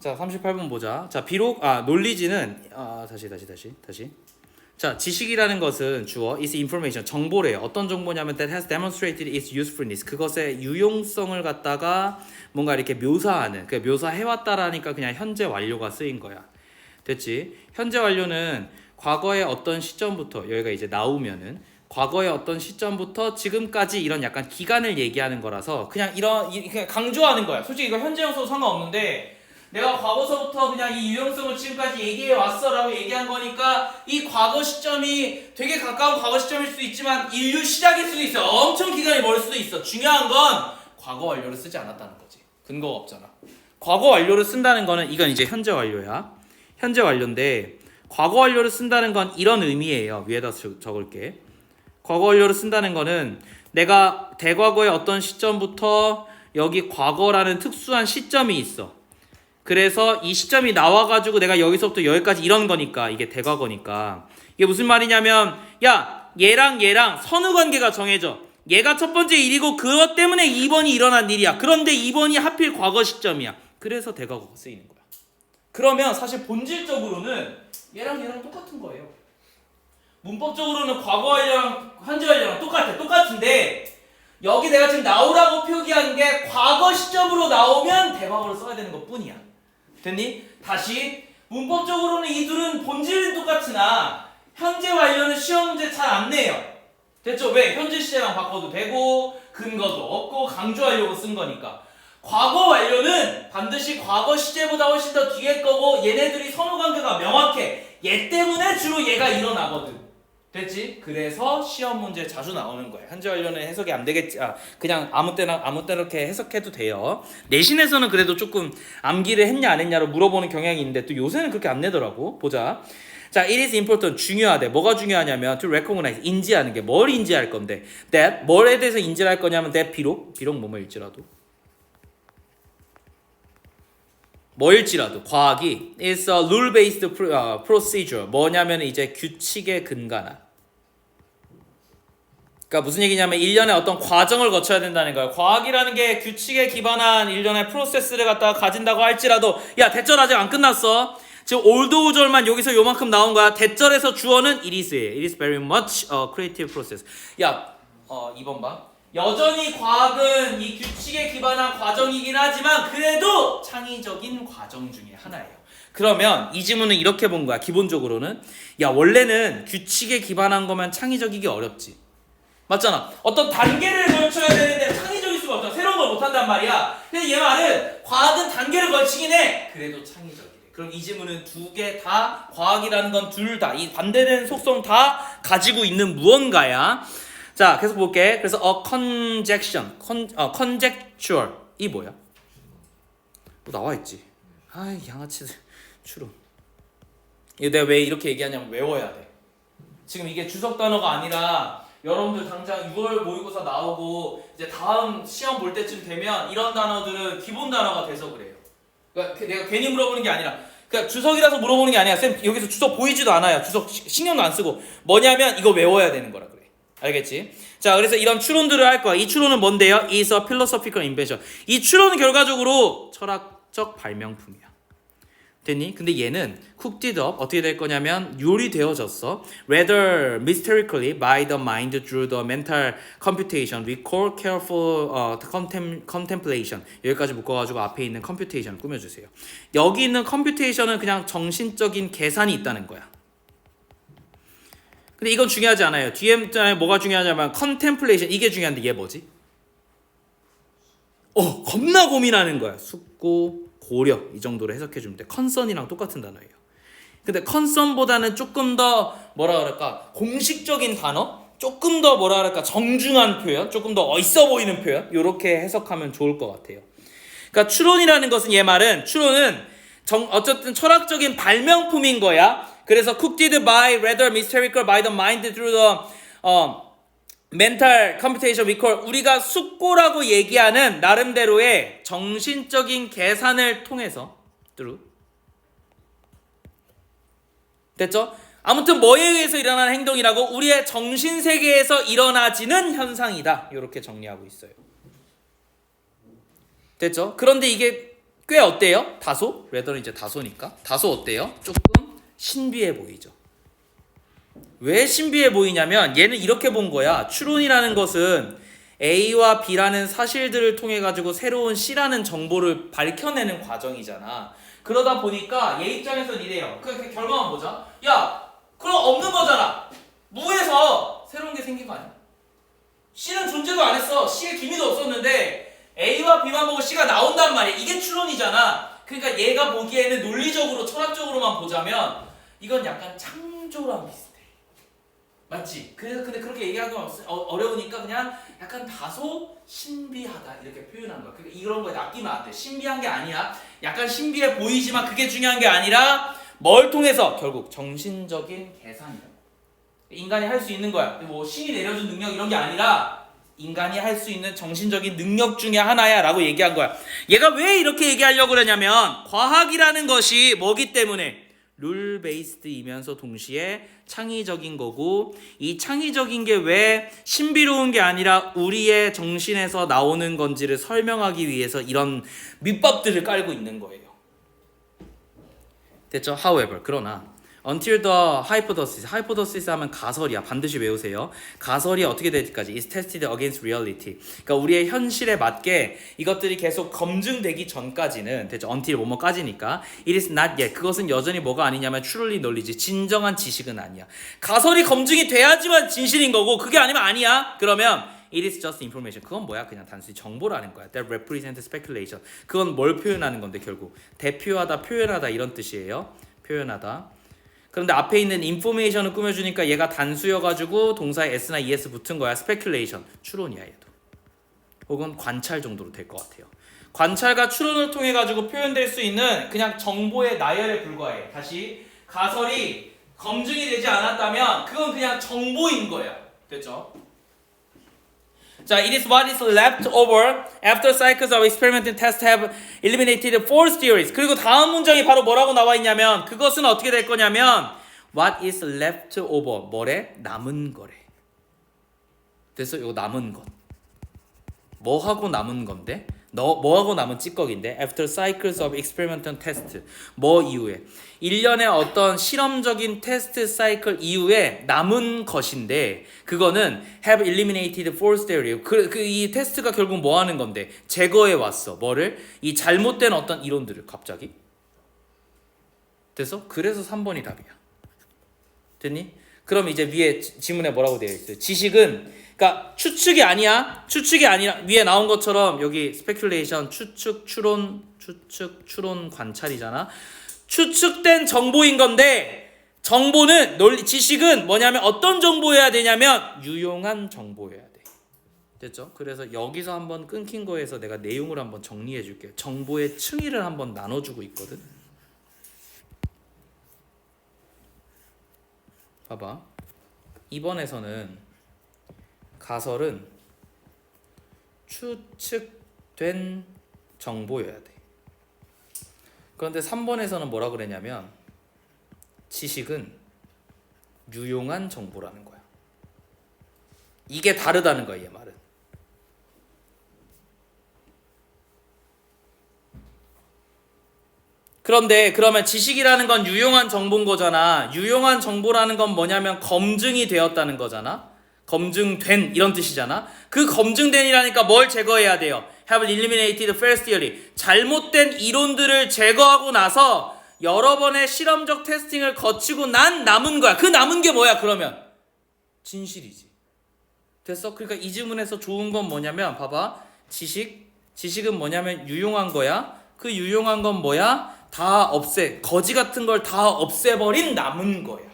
자, 38번 보자. 자, 비록 knowledge는 다시. 자, 지식이라는 것은 주어 is information, 정보래요. 어떤 정보냐면 that has demonstrated its usefulness. 그것의 유용성을 갖다가 뭔가 이렇게 묘사하는, 그 묘사해왔다라니까 그냥 현재 완료가 쓰인 거야. 됐지? 현재 완료는 과거의 어떤 시점부터, 여기가 이제 나오면은 과거의 어떤 시점부터 지금까지 이런 약간 기간을 얘기하는 거라서 그냥 그냥 강조하는 거야. 솔직히 이거 현재형도 상관없는데 내가 과거서부터 그냥 이 유용성을 지금까지 얘기해 왔어 라고 얘기한 거니까 이 과거 시점이 되게 가까운 과거 시점일 수도 있지만 인류 시작일 수도 있어. 엄청 기간이 멀을 수도 있어. 중요한 건 과거 완료를 쓰지 않았다는 거지. 근거가 없잖아. 과거 완료를 쓴다는 거는 이건 이제 현재 완료야. 현재 완료인데 과거 완료를 쓴다는 건 이런 의미예요. 위에다 적을게. 과거 완료를 쓴다는 거는 내가 대과거의 어떤 시점부터 여기 과거라는 특수한 시점이 있어. 그래서 이 시점이 나와가지고 내가 여기서부터 여기까지 이런 거니까 이게 대과거니까 이게 무슨 말이냐면 야 얘랑 선후관계가 정해져. 얘가 첫 번째 일이고 그것 때문에 2번이 일어난 일이야. 그런데 2번이 하필 과거 시점이야. 그래서 대과거가 쓰이는 거야. 그러면 사실 본질적으로는 얘랑 똑같은 거예요. 문법적으로는 과거 완료랑 현재 완료랑 똑같은데 여기 내가 지금 나오라고 표기한 게 과거 시점으로 나오면 대과거를 써야 되는 것 뿐이야. 됐니? 다시 문법적으로는 이 둘은 본질은 똑같으나 현재 완료는 시험 문제 잘 안 내요. 됐죠? 왜? 현재 시제랑 바꿔도 되고 근거도 없고 강조하려고 쓴 거니까. 과거 완료는 반드시 과거 시제보다 훨씬 더 뒤에 거고 얘네들이 선후관계가 명확해. 얘 때문에 주로 얘가 일어나거든. 됐지? 그래서 시험 문제 자주 나오는 거예요. 현재 완료는 해석이 안 되겠지. 그냥 아무 때나 이렇게 해석해도 돼요. 내신에서는 그래도 조금 암기를 했냐 안 했냐로 물어보는 경향이 있는데 또 요새는 그렇게 안 내더라고. 보자. 자, it is important. 중요하대. 뭐가 중요하냐면 to recognize, 인지하는 게 뭘 인지할 건데 that, 뭘에 대해서 인지를 할 거냐면 that 비록 뭐일지라도 뭐일지라도 과학이 is a rule-based procedure. 뭐냐면 이제 규칙에 근간한. 그러니까 무슨 얘기냐면 일련의 어떤 과정을 거쳐야 된다는 거예요. 과학이라는 게 규칙에 기반한 일련의 프로세스를 갖다가 가진다고 할지라도 야 대절 아직 안 끝났어. 지금 올도우절만 여기서 요만큼 나온 거야. 대절에서 주어는 it is예요. It is very much a creative process. 야 2번 봐. 여전히 과학은 이 규칙에 기반한 과정이긴 하지만 그래도 창의적인 과정 중에 하나예요. 그러면 이 지문은 이렇게 본 거야. 기본적으로는 야 원래는 규칙에 기반한 거면 창의적이기 어렵지. 맞잖아. 어떤 단계를 걸쳐야 되는데 창의적일 수가 없잖아. 새로운 걸 못한단 말이야. 근데 얘 말은 과학은 단계를 걸치긴 해. 그래도 창의적이래. 그럼 이 지문은 두 개 다 과학이라는 건 둘 다 이 반대되는 속성 다 가지고 있는 무언가야. 자, 계속 볼게. 그래서 a conjecture 이 뭐야? 나와 있지. 양아치들 추론. 이거 내가 왜 이렇게 얘기하냐면 외워야 돼. 지금 이게 주석 단어가 아니라 여러분들 당장 6월 모의고사 나오고 이제 다음 시험 볼 때쯤 되면 이런 단어들은 기본 단어가 돼서 그래요. 그러니까 내가 괜히 물어보는 게 아니라 그러니까 주석이라서 물어보는 게 아니야. 쌤 여기서 주석 보이지도 않아요. 주석 신경도 안 쓰고 뭐냐면 이거 외워야 되는 거라 그래. 알겠지? 자, 그래서 이런 추론들을 할 거야. 이 추론은 뭔데요? is a philosophical invention. 이 추론은 결과적으로 철학적 발명품이야. 됐니? 근데 얘는 cooked up 어떻게 될 거냐면 요리되어졌어. Rather mysteriously by the mind through the mental computation, recall, careful contemplation. 여기까지 묶어가지고 앞에 있는 computation을 꾸며주세요. 여기 있는 computation은 그냥 정신적인 계산이 있다는 거야. 근데 이건 중요하지 않아요. 뒤에 뭐가 중요하냐면 contemplation 이게 중요한데 얘 뭐지? 겁나 고민하는 거야. 숙고 고려 이 정도로 해석해주면 돼. 컨선이랑 똑같은 단어예요. 근데 컨선보다는 조금 더 뭐라 그럴까 공식적인 단어, 조금 더 뭐라 그럴까 정중한 표현, 조금 더 있어 보이는 표현 이렇게 해석하면 좋을 것 같아요. 그러니까 추론이라는 것은 얘 말은 추론은 어쨌든 철학적인 발명품인 거야. 그래서 cooked by rather mystical by the mind through the mental computation recall 우리가 숙고라고 얘기하는 나름대로의 정신적인 계산을 통해서 through 됐죠? 아무튼 뭐에 의해서 일어나는 행동이라고 우리의 정신세계에서 일어나지는 현상이다 이렇게 정리하고 있어요. 됐죠? 그런데 이게 꽤 어때요? 다소? 레더는 이제 다소니까. 다소 어때요? 조금 신비해 보이죠. 왜 신비해 보이냐면 얘는 이렇게 본 거야. 추론이라는 것은 A와 B라는 사실들을 통해 가지고 새로운 C라는 정보를 밝혀내는 과정이잖아. 그러다 보니까 얘 입장에서는 이래요. 그 결과만 보자. 야, 그럼 없는 거잖아. 무에서 새로운 게 생긴 거 아니야? C는 존재도 안 했어. C의 기미도 없었는데 A와 B만 보고 C가 나온단 말이야. 이게 추론이잖아. 그러니까 얘가 보기에는 논리적으로 철학적으로만 보자면 이건 약간 창조랑 비슷해. 맞지? 그래서 근데 그렇게 얘기하기가 어려우니까 그냥 약간 다소 신비하다 이렇게 표현한 거야. 그러니까 이런 거에 낚이면 안 돼. 신비한 게 아니야. 약간 신비해 보이지만 그게 중요한 게 아니라 뭘 통해서 결국 정신적인 계산이야. 인간이 할 수 있는 거야. 뭐 신이 내려준 능력 이런 게 아니라 인간이 할 수 있는 정신적인 능력 중에 하나야 라고 얘기한 거야. 얘가 왜 이렇게 얘기하려고 그러냐면 과학이라는 것이 뭐기 때문에 룰 베이스드이면서 동시에 창의적인 거고 이 창의적인 게 왜 신비로운 게 아니라 우리의 정신에서 나오는 건지를 설명하기 위해서 이런 밑밥들을 깔고 있는 거예요. 됐죠? However, 그러나 until the hypothesis 하면 가설이야. 반드시 외우세요. 가설이 어떻게 되기까지 is tested against reality. 그러니까 우리의 현실에 맞게 이것들이 계속 검증되기 전까지는 됐죠? until 뭐뭐까지니까 it is not yet. 그것은 여전히 뭐가 아니냐면 truly knowledge. 진정한 지식은 아니야. 가설이 검증이 돼야지만 진실인 거고 그게 아니면 아니야. 그러면 it is just information. 그건 뭐야? 그냥 단순히 정보라는 거야. That represents speculation. 그건 뭘 표현하는 건데 결국 대표하다, 표현하다 이런 뜻이에요. 표현하다. 그런데 앞에 있는 information을 꾸며주니까 얘가 단수여가지고 동사에 s나 es 붙은 거야. speculation. 추론이야 얘도. 혹은 관찰 정도로 될 것 같아요. 관찰과 추론을 통해 가지고 표현될 수 있는 그냥 정보의 나열에 불과해. 다시 가설이 검증이 되지 않았다면 그건 그냥 정보인 거야. 됐죠? 자, it is what is left over after cycles of experiment and test have eliminated false theories. 그리고 다음 문장이 바로 뭐라고 나와 있냐면 그것은 어떻게 될 거냐면 what is left over. 뭐래? 남은 거래. 됐어? 이거 남은 것. 뭐 하고 남은 건데? 뭐 하고 남은 찌꺼기인데? After cycles of experiment and test. 뭐 이후에? 1년의 어떤 실험적인 테스트 사이클 이후에 남은 것인데 그거는 have eliminated false theory. 이 테스트가 결국 뭐 하는 건데? 제거해 왔어. 뭐를? 이 잘못된 어떤 이론들을 갑자기. 됐어? 그래서 3번이 답이야. 됐니? 그럼 이제 위에 지문에 뭐라고 되어 있어요? 지식은 그러니까 추측이 아니야. 추측이 아니라 위에 나온 것처럼 여기 speculation, 추측, 추론, 관찰이잖아. 추측된 정보인 건데 정보는 지식은 뭐냐면 어떤 정보여야 되냐면 유용한 정보여야 돼. 됐죠? 그래서 여기서 한번 끊긴 거에서 내가 내용을 한번 정리해 줄게요. 정보의 층위를 한번 나눠주고 있거든. 봐봐. 이번에서는 가설은 추측된 정보여야 돼. 그런데 3번에서는 뭐라 그랬냐면 지식은 유용한 정보라는 거야. 이게 다르다는 거야, 얘 말은. 그런데 그러면 지식이라는 건 유용한 정보인 거잖아. 유용한 정보라는 건 뭐냐면 검증이 되었다는 거잖아. 검증된 이런 뜻이잖아. 그 검증된이라니까 뭘 제거해야 돼요? Have eliminated false theory. 잘못된 이론들을 제거하고 나서 여러 번의 실험적 테스팅을 거치고 난 남은 거야. 그 남은 게 뭐야 그러면? 진실이지. 됐어? 그러니까 이 질문에서 좋은 건 뭐냐면 봐봐. 지식은 뭐냐면 유용한 거야. 그 유용한 건 뭐야? 다 거지 같은 걸 다 없애버린 남은 거야.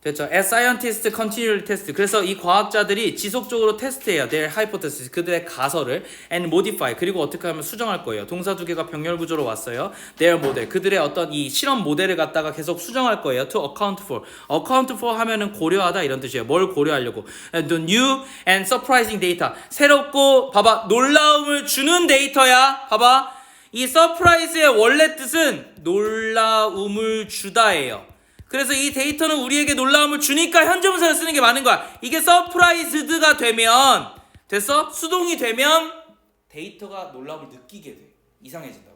됐죠? As scientists continually test. 그래서 이 과학자들이 지속적으로 테스트해요. Their hypothesis. 그들의 가설을 and modify. 그리고 어떻게 하면 수정할 거예요. 동사 두 개가 병렬 구조로 왔어요. Their model. 그들의 어떤 이 실험 모델을 갖다가 계속 수정할 거예요. To account for. account for 하면은 고려하다 이런 뜻이에요. 뭘 고려하려고? The new and surprising data. 새롭고 봐봐 놀라움을 주는 데이터야. 봐봐. 이 surprise의 원래 뜻은 놀라움을 주다예요. 그래서 이 데이터는 우리에게 놀라움을 주니까 현재 분사를 쓰는 게 맞는 거야. 이게 surprised가 되면 됐어? 수동이 되면 데이터가 놀라움을 느끼게 돼. 이상해진다고.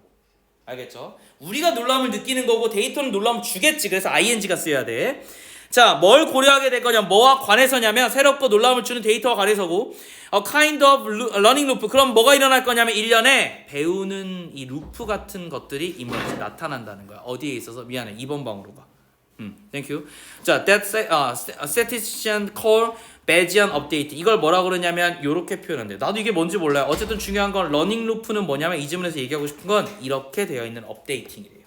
알겠죠? 우리가 놀라움을 느끼는 거고 데이터는 놀라움을 주겠지. 그래서 ing가 쓰여야 돼. 자, 뭘 고려하게 될 거냐? 뭐와 관해서냐면 새롭고 놀라움을 주는 데이터와 관해서고 a kind of learning loop. 그럼 뭐가 일어날 거냐면 1년에 배우는 이 루프 같은 것들이 emerge, 나타난다는 거야. 어디에 있어서? 미안해. 2번 방으로 가. Thank you. 자, that statistician call Bayesian update. 이걸 뭐라 그러냐면 이렇게 표현한대요. 나도 이게 뭔지 몰라요. 어쨌든 중요한 건 러닝 루프는 뭐냐면 이 지문에서 얘기하고 싶은 건 이렇게 되어 있는 업데이팅이래요.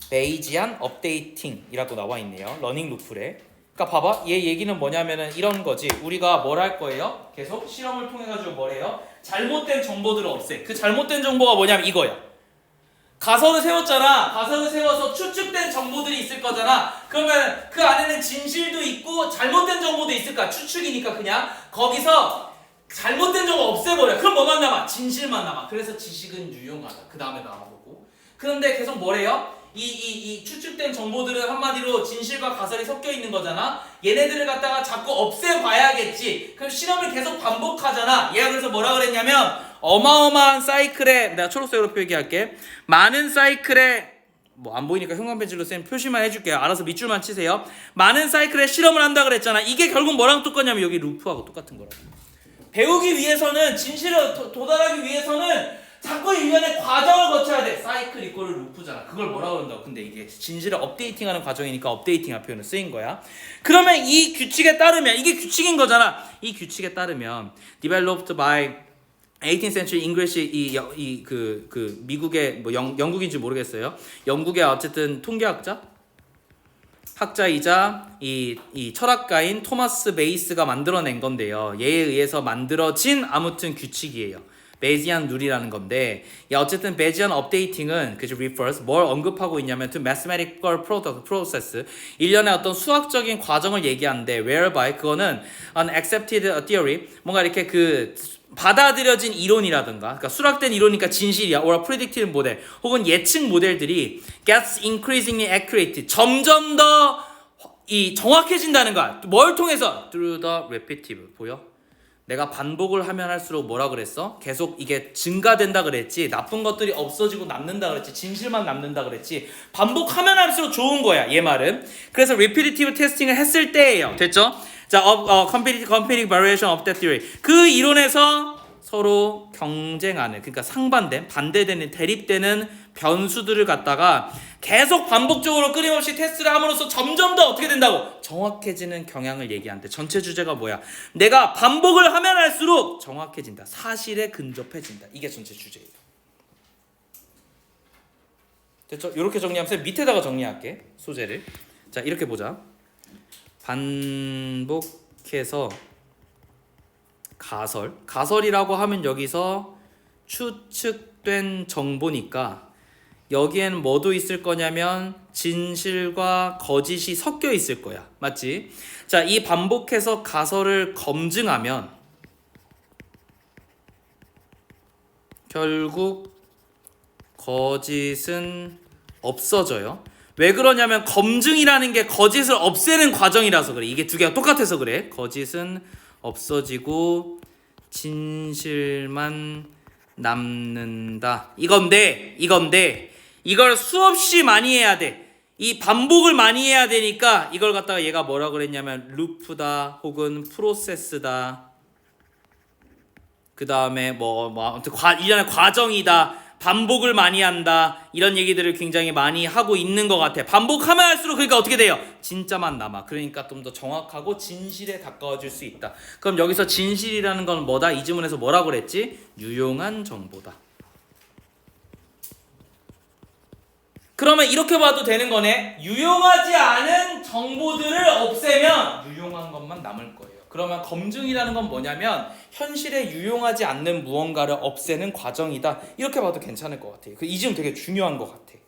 Bayesian updating이라고 나와 있네요. 러닝 루프래. 그러니까 봐봐. 얘 얘기는 뭐냐면은 이런 거지. 우리가 뭘 할 거예요? 계속 실험을 통해 가지고 뭐래요? 잘못된 정보들을 없애. 그 잘못된 정보가 뭐냐면 이거야. 가설을 세웠잖아. 가설을 세워서 추측된 정보들이 있을 거잖아. 그러면 그 안에는 진실도 있고 잘못된 정보도 있을까? 추측이니까 그냥 거기서 잘못된 정보 없애버려. 그럼 뭐만 남아? 진실만 남아. 그래서 지식은 유용하다. 그 다음에 나와보고. 그런데 계속 뭐래요? 이 추측된 정보들은 한마디로 진실과 가설이 섞여 있는 거잖아. 얘네들을 갖다가 자꾸 없애봐야겠지. 그럼 실험을 계속 반복하잖아. 얘가 그래서 뭐라 그랬냐면 어마어마한 사이클에, 내가 초록색으로 표기할게. 많은 사이클에, 뭐 안 보이니까 형광펜슬로 쌤 표시만 해줄게요. 알아서 밑줄만 치세요. 많은 사이클에 실험을 한다 그랬잖아. 이게 결국 뭐랑 똑같냐면 여기 루프하고 똑같은 거라고. 배우기 위해서는, 진실에 도달하기 위해서는 자꾸 일련의 과정을 거쳐야 돼. 사이클 이꼬르 루프잖아. 그걸 뭐라 그런다고. 근데 이게 진실을 업데이팅하는 과정이니까 업데이팅한 표현을 쓰인 거야. 그러면 이 규칙에 따르면, 이게 규칙인 거잖아. 이 규칙에 따르면 developed by 18th century English 그 미국의 뭐 영국인지 모르겠어요. 영국의 어쨌든 통계학자, 학자이자 이 철학가인 토마스 베이스가 만들어낸 건데요. 얘에 의해서 만들어진 아무튼 규칙이에요. 베이지안 룰이라는 건데, 어쨌든 베이지안 업데이팅은 그죠 refers 뭘 언급하고 있냐면 to mathematical process 일련의 어떤 수학적인 과정을 얘기하는데 whereby 그거는 an accepted theory 뭔가 이렇게 그 받아들여진 이론이라든가, 그러니까 수락된 이론이니까 진실이야, or predicted 모델 혹은 예측 모델들이 gets increasingly accurate 점점 더 이 정확해진다는 거야. 뭘 통해서? through the repetitive. 보여? 내가 반복을 하면 할수록 뭐라 그랬어? 계속 이게 증가된다 그랬지. 나쁜 것들이 없어지고 남는다 그랬지. 진실만 남는다 그랬지. 반복하면 할수록 좋은 거야. 얘 말은. 그래서 repetitive testing을 했을 때예요. 됐죠? 자, competing variation of that theory. 그 이론에서 서로 경쟁하는, 그러니까 상반된, 반대되는, 대립되는 변수들을 갖다가 계속 반복적으로 끊임없이 테스트를 함으로써 점점 더 어떻게 된다고? 정확해지는 경향을 얘기하는데 전체 주제가 뭐야? 내가 반복을 하면 할수록 정확해진다. 사실에 근접해진다. 이게 전체 주제예요. 됐죠? 이렇게 정리하면서 밑에다가 정리할게. 소재를. 자, 이렇게 보자. 반복해서 가설이라고 하면 여기서 추측된 정보니까 여기엔 뭐도 있을 거냐면 진실과 거짓이 섞여 있을 거야. 맞지? 자, 이 반복해서 가설을 검증하면 결국 거짓은 없어져요. 왜 그러냐면 검증이라는 게 거짓을 없애는 과정이라서 그래. 이게 두 개가 똑같아서 그래. 거짓은 없어지고 진실만 남는다. 이건데 이걸 수없이 많이 해야 돼. 이 반복을 많이 해야 되니까 이걸 갖다가 얘가 뭐라 그랬냐면 루프다 혹은 프로세스다. 그 다음에 아무튼 일련의 과정이다. 반복을 많이 한다. 이런 얘기들을 굉장히 많이 하고 있는 것 같아. 반복하면 할수록 그러니까 어떻게 돼요? 진짜만 남아. 그러니까 좀 더 정확하고 진실에 가까워질 수 있다. 그럼 여기서 진실이라는 건 뭐다? 이 지문에서 뭐라고 그랬지? 유용한 정보다. 그러면 이렇게 봐도 되는 거네. 유용하지 않은 정보들을 없애면 유용한 것만 남을 거예요. 그러면 검증이라는 건 뭐냐면 현실에 유용하지 않는 무언가를 없애는 과정이다. 이렇게 봐도 괜찮을 것 같아요. 이 지금 되게 중요한 것 같아.